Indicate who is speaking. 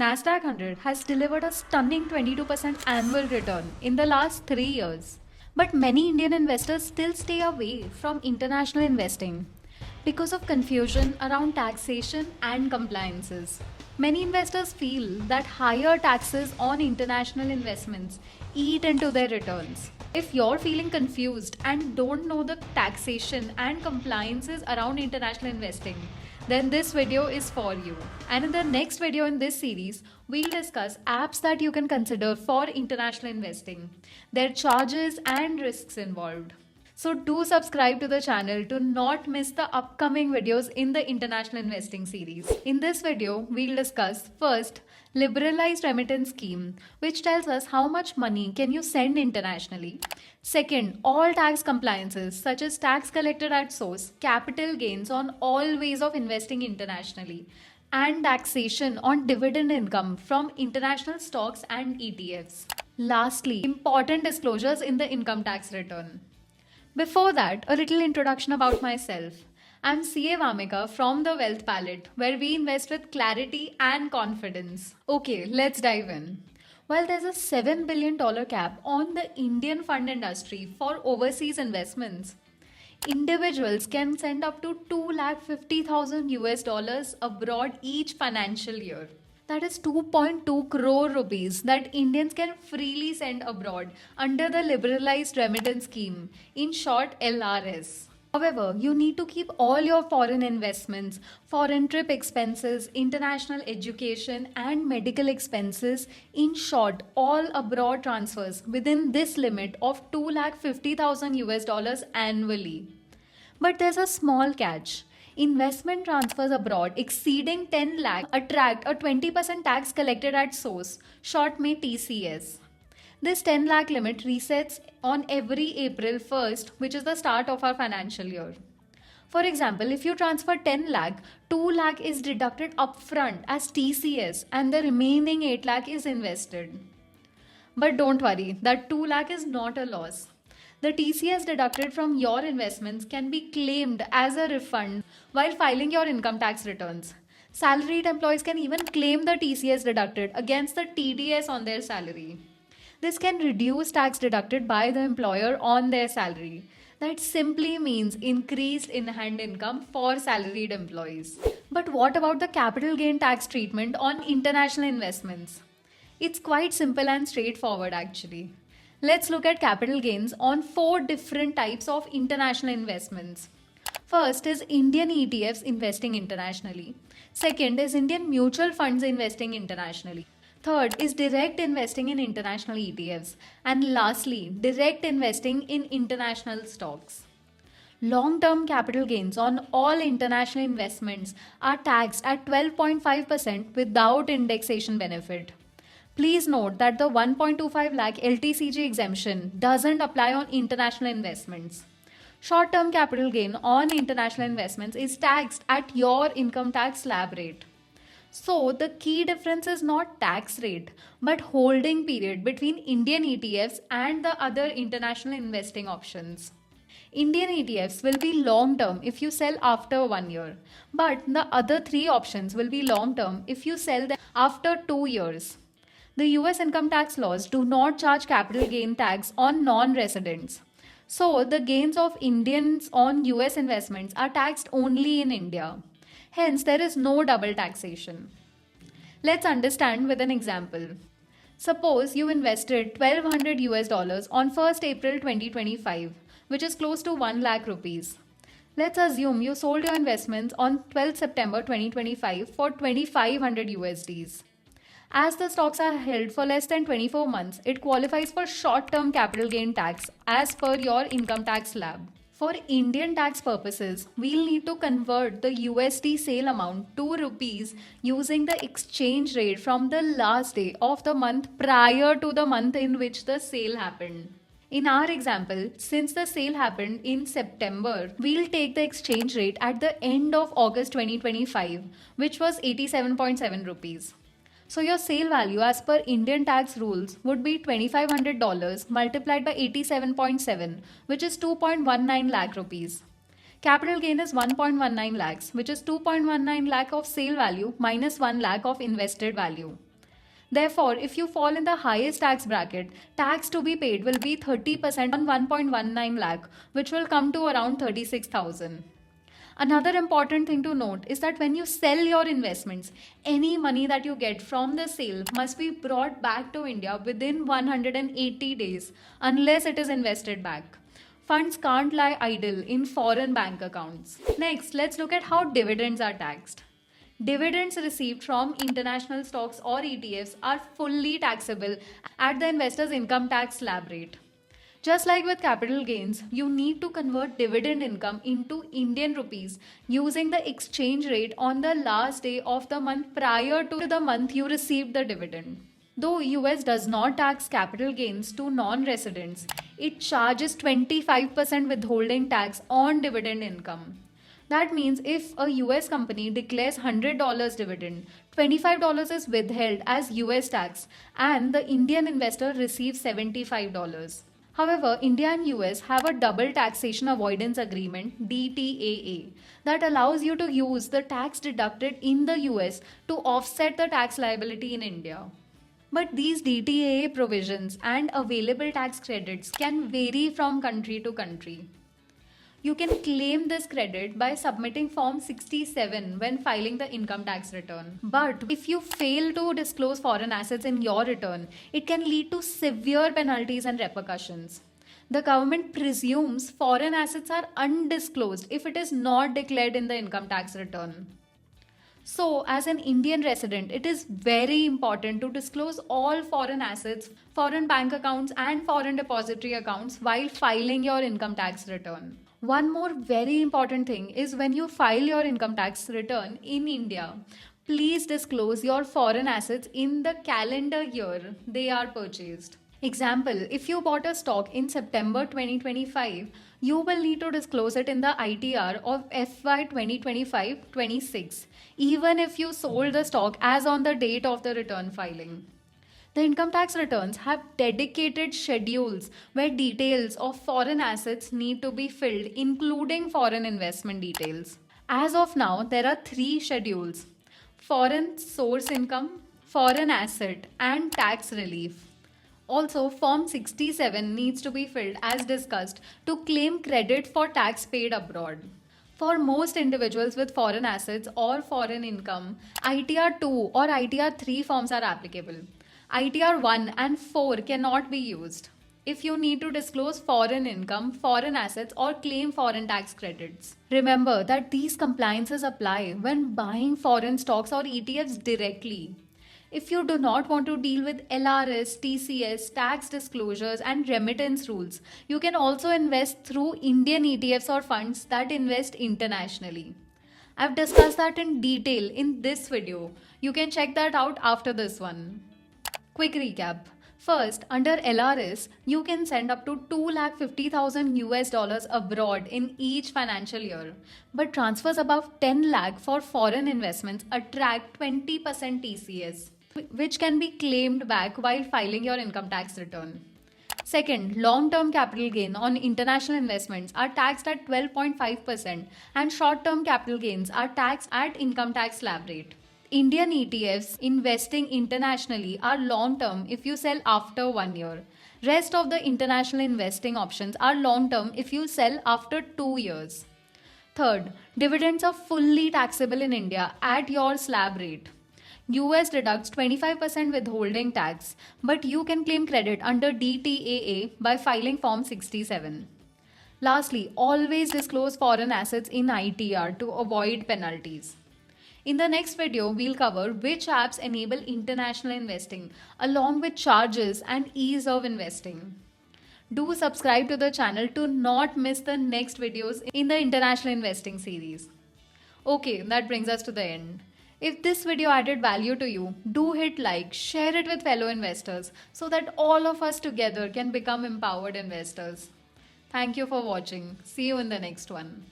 Speaker 1: Nasdaq 100 has delivered a stunning 22% annual return in the last 3 years. But many Indian investors still stay away from international investing because of confusion around taxation and compliances. Many investors feel that higher taxes on international investments eat into their returns. If you're feeling confused and don't know the taxation and compliances around international investing, then this video is for you. And in the next video in this series, we'll discuss apps that you can consider for international investing, their charges and risks involved. So do subscribe to the channel to not miss the upcoming videos in the international investing series. In this video, we'll discuss first, Liberalised Remittance Scheme, which tells us how much money can you send internationally. Second, all tax compliances such as tax collected at source, capital gains on all ways of investing internationally, and taxation on dividend income from international stocks and ETFs. Lastly, important disclosures in the income tax return. Before that, a little introduction about myself. I'm CA Vamika from the Wealth Palette, where we invest with clarity and confidence. Okay, let's dive in. While there's a $7 billion cap on the Indian fund industry for overseas investments, individuals can send up to 250,000 US dollars abroad each financial year. That is 2.2 crore rupees that Indians can freely send abroad under the Liberalised Remittance Scheme, in short LRS. However, you need to keep all your foreign investments, foreign trip expenses, international education and medical expenses, in short all abroad transfers within this limit of 250,000 US dollars annually. But there's a small catch. Investment transfers abroad exceeding 10 lakh attract a 20% tax collected at source, short may TCS. This 10 lakh limit resets on every April 1st, which is the start of our financial year. For example, if you transfer 10 lakh, 2 lakh is deducted upfront as TCS and the remaining 8 lakh is invested. But don't worry, that 2 lakh is not a loss. The TCS deducted from your investments can be claimed as a refund while filing your income tax returns. Salaried employees can even claim the TCS deducted against the TDS on their salary. This can reduce tax deducted by the employer on their salary. That simply means increased in-hand income for salaried employees. But what about the capital gain tax treatment on international investments? It's quite simple and straightforward actually. Let's look at capital gains on 4 different types of international investments. First is Indian ETFs investing internationally. Second is Indian mutual funds investing internationally. Third is direct investing in international ETFs. And lastly, direct investing in international stocks. Long-term capital gains on all international investments are taxed at 12.5% without indexation benefit. Please note that the 1.25 lakh LTCG exemption doesn't apply on international investments. Short-term capital gain on international investments is taxed at your income tax slab rate. So the key difference is not tax rate, but holding period between Indian ETFs and the other international investing options. Indian ETFs will be long-term if you sell after 1 year, but the other 3 options will be long-term if you sell them after 2 years. The US income tax laws do not charge capital gain tax on non-residents. So the gains of Indians on US investments are taxed only in India. Hence, there is no double taxation. Let's understand with an example. Suppose you invested 1200 US dollars on 1st April 2025, which is close to 1 lakh rupees. Let's assume you sold your investments on 12th September 2025 for 2500 USDs. As the stocks are held for less than 24 months, it qualifies for short-term capital gain tax as per your income tax slab. For Indian tax purposes, we'll need to convert the USD sale amount to rupees using the exchange rate from the last day of the month prior to the month in which the sale happened. In our example, since the sale happened in September, we'll take the exchange rate at the end of August 2025, which was 87.7 rupees. So your sale value as per Indian tax rules would be $2,500 multiplied by 87.7, which is 2.19 lakh rupees. Capital gain is 1.19 lakhs, which is 2.19 lakh of sale value minus 1 lakh of invested value. Therefore, if you fall in the highest tax bracket, tax to be paid will be 30% on 1.19 lakh, which will come to around 36,000. Another important thing to note is that when you sell your investments, any money that you get from the sale must be brought back to India within 180 days unless it is invested back. Funds can't lie idle in foreign bank accounts. Next, let's look at how dividends are taxed. Dividends received from international stocks or ETFs are fully taxable at the investor's income tax slab rate. Just like with capital gains, you need to convert dividend income into Indian rupees using the exchange rate on the last day of the month prior to the month you received the dividend. Though US does not tax capital gains to non-residents, it charges 25% withholding tax on dividend income. That means if a US company declares $100 dividend, $25 is withheld as US tax and the Indian investor receives $75. However, India and US have a double taxation avoidance agreement DTAA that allows you to use the tax deducted in the US to offset the tax liability in India. But these DTAA provisions and available tax credits can vary from country to country. You can claim this credit by submitting Form 67 when filing the income tax return. But if you fail to disclose foreign assets in your return, it can lead to severe penalties and repercussions. The government presumes foreign assets are undisclosed if it is not declared in the income tax return. So, as an Indian resident, it is very important to disclose all foreign assets, foreign bank accounts, and foreign depository accounts while filing your income tax return. One more very important thing is when you file your income tax return in India, please disclose your foreign assets in the calendar year they are purchased. Example, if you bought a stock in September 2025, you will need to disclose it in the ITR of FY 2025-26, even if you sold the stock as on the date of the return filing. The income tax returns have dedicated schedules where details of foreign assets need to be filled, including foreign investment details. As of now, there are 3 schedules: foreign source income, foreign asset, and tax relief. Also, Form 67 needs to be filled as discussed to claim credit for tax paid abroad. For most individuals with foreign assets or foreign income, ITR 2 or ITR 3 forms are applicable. ITR 1 and 4 cannot be used if you need to disclose foreign income, foreign assets, or claim foreign tax credits. Remember that these compliances apply when buying foreign stocks or ETFs directly. If you do not want to deal with LRS, TCS, tax disclosures, and remittance rules, you can also invest through Indian ETFs or funds that invest internationally. I've discussed that in detail in this video. You can check that out after this one. Quick recap. First, under LRS, you can send up to 250,000 US dollars abroad in each financial year. But transfers above 10 lakh for foreign investments attract 20% TCS, which can be claimed back while filing your income tax return. Second, long-term capital gain on international investments are taxed at 12.5% and short-term capital gains are taxed at income tax slab rate. Indian ETFs investing internationally are long-term if you sell after 1 year. Rest of the international investing options are long-term if you sell after 2 years. Third, dividends are fully taxable in India at your slab rate. US deducts 25% withholding tax, but you can claim credit under DTAA by filing Form 67. Lastly, always disclose foreign assets in ITR to avoid penalties. In the next video, we'll cover which apps enable international investing along with charges and ease of investing. Do subscribe to the channel to not miss the next videos in the international investing series. Okay, that brings us to the end. If this video added value to you, do hit like, share it with fellow investors so that all of us together can become empowered investors. Thank you for watching. See you in the next one.